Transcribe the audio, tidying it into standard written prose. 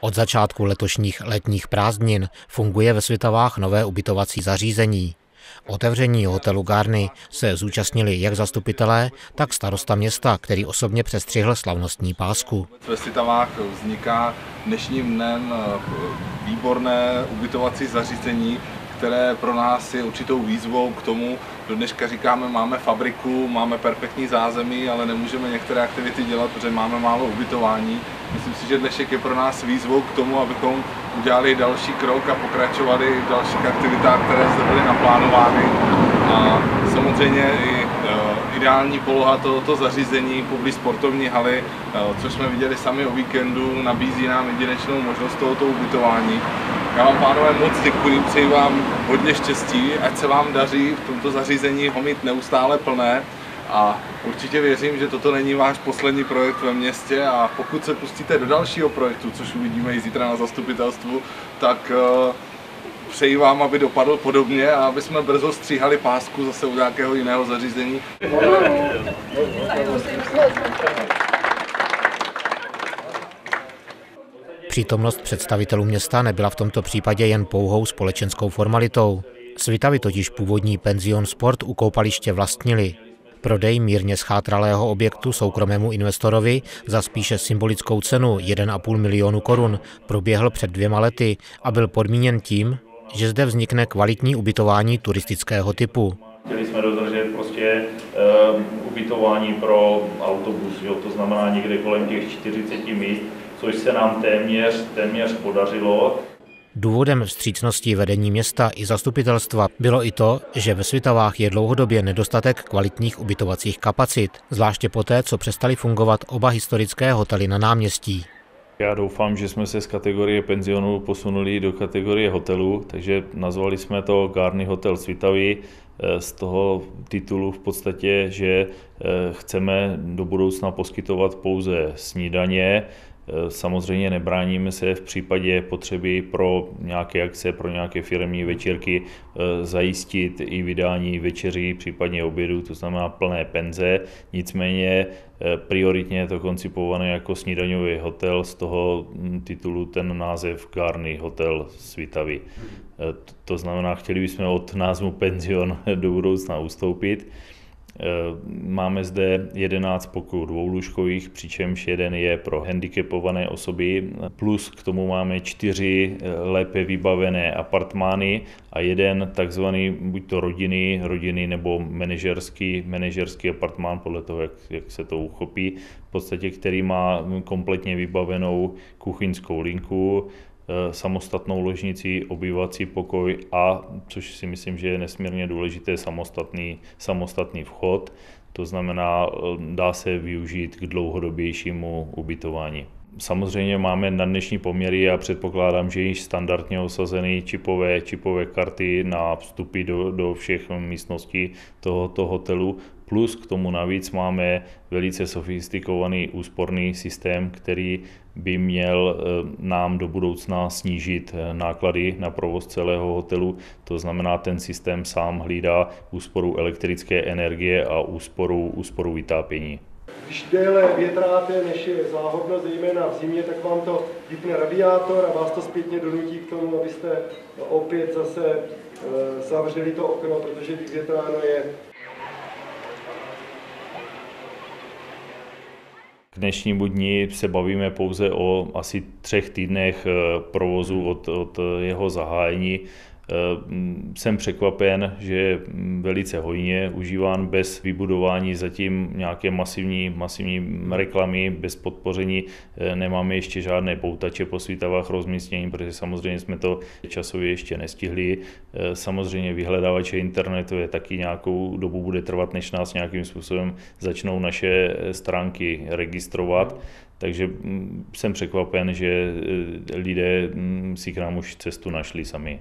Od začátku letošních letních prázdnin funguje ve Svitavách nové ubytovací zařízení. Otevření hotelu Garni se zúčastnili jak zastupitelé, tak starosta města, který osobně přestřihl slavnostní pásku. Ve Svitavách vzniká dnešním dnem výborné ubytovací zařízení, které pro nás je určitou výzvou k tomu. Do dneška říkáme, máme fabriku, máme perfektní zázemí, ale nemůžeme některé aktivity dělat, protože máme málo ubytování. Myslím si, že dnešek je pro nás výzvou k tomu, abychom udělali další krok a pokračovali v dalších aktivitách, které zde byly naplánovány. A samozřejmě i ideální poloha tohoto zařízení poblíž sportovní haly, což jsme viděli sami o víkendu, nabízí nám jedinečnou možnost tohoto ubytování. Já vám, pánové, moc děkuji, přeji vám hodně štěstí, ať se vám daří v tomto zařízení ho mít neustále plné a určitě věřím, že toto není váš poslední projekt ve městě a pokud se pustíte do dalšího projektu, což uvidíme i zítra na zastupitelstvu, tak přeji vám, aby dopadl podobně a aby jsme brzo stříhali pásku zase u nějakého jiného zařízení. Přítomnost představitelů města nebyla v tomto případě jen pouhou společenskou formalitou. Svitavy totiž původní penzion Sport u koupaliště vlastnili. Prodej mírně schátralého objektu soukromému investorovi za spíše symbolickou cenu 1,5 milionu korun proběhl před 2 lety a byl podmíněn tím, že zde vznikne kvalitní ubytování turistického typu. Chtěli jsme dodržet prostě ubytování pro autobus, jo? To znamená někde kolem těch 40 míst, což se nám téměř podařilo. Důvodem vstřícnosti vedení města i zastupitelstva bylo i to, že ve Svitavách je dlouhodobě nedostatek kvalitních ubytovacích kapacit, zvláště poté, co přestaly fungovat oba historické hotely na náměstí. Já doufám, že jsme se z kategorie penzionu posunuli do kategorie hotelu, takže nazvali jsme to Garni Hotel Svitavy z toho titulu v podstatě, že chceme do budoucna poskytovat pouze snídaně. Samozřejmě nebráníme se v případě potřeby pro nějaké akce, pro nějaké firemní večírky zajistit i vydání večeří, případně obědu, to znamená plné penze. Nicméně prioritně je to koncipované jako snídaňový hotel, z toho titulu ten název Garni Hotel Svitavy. To znamená, chtěli bychom od názvu penzion do budoucna ustoupit. Máme zde 11 pokojů dvoulůžkových, přičemž jeden je pro handicapované osoby, plus k tomu máme 4 lépe vybavené apartmány a jeden takzvaný buď to rodinný nebo manažerský apartmán, podle toho, jak se to uchopí, v podstatě, který má kompletně vybavenou kuchyňskou linku, samostatnou ložnici, obývací pokoj a, což si myslím, že je nesmírně důležité, samostatný vchod. To znamená, dá se využít k dlouhodobějšímu ubytování. Samozřejmě máme na dnešní poměry a předpokládám, že již standardně osazeny čipové karty na vstupy do všech místností tohoto hotelu. Plus k tomu navíc máme velice sofistikovaný úsporný systém, který by měl nám do budoucna snížit náklady na provoz celého hotelu. To znamená, ten systém sám hlídá úsporu elektrické energie a úsporu vytápění. Když déle větráte, než je záhodno, zejména v zimě, tak vám to vypne radiátor a vás to zpětně donutí k tomu, abyste opět zase zavřeli to okno, protože vyvětráno je. K dnešnímu dni se bavíme pouze o asi 3 týdnech provozu od jeho zahájení. Jsem překvapen, že je velice hojně užíván bez vybudování zatím nějaké masivní reklamy, bez podpoření. Nemáme ještě žádné poutače po Svitavách rozmístění, protože samozřejmě jsme to časově ještě nestihli. Samozřejmě vyhledávače internetu je taky nějakou dobu bude trvat, než nás nějakým způsobem začnou naše stránky registrovat. Takže jsem překvapen, že lidé si k nám už cestu našli sami.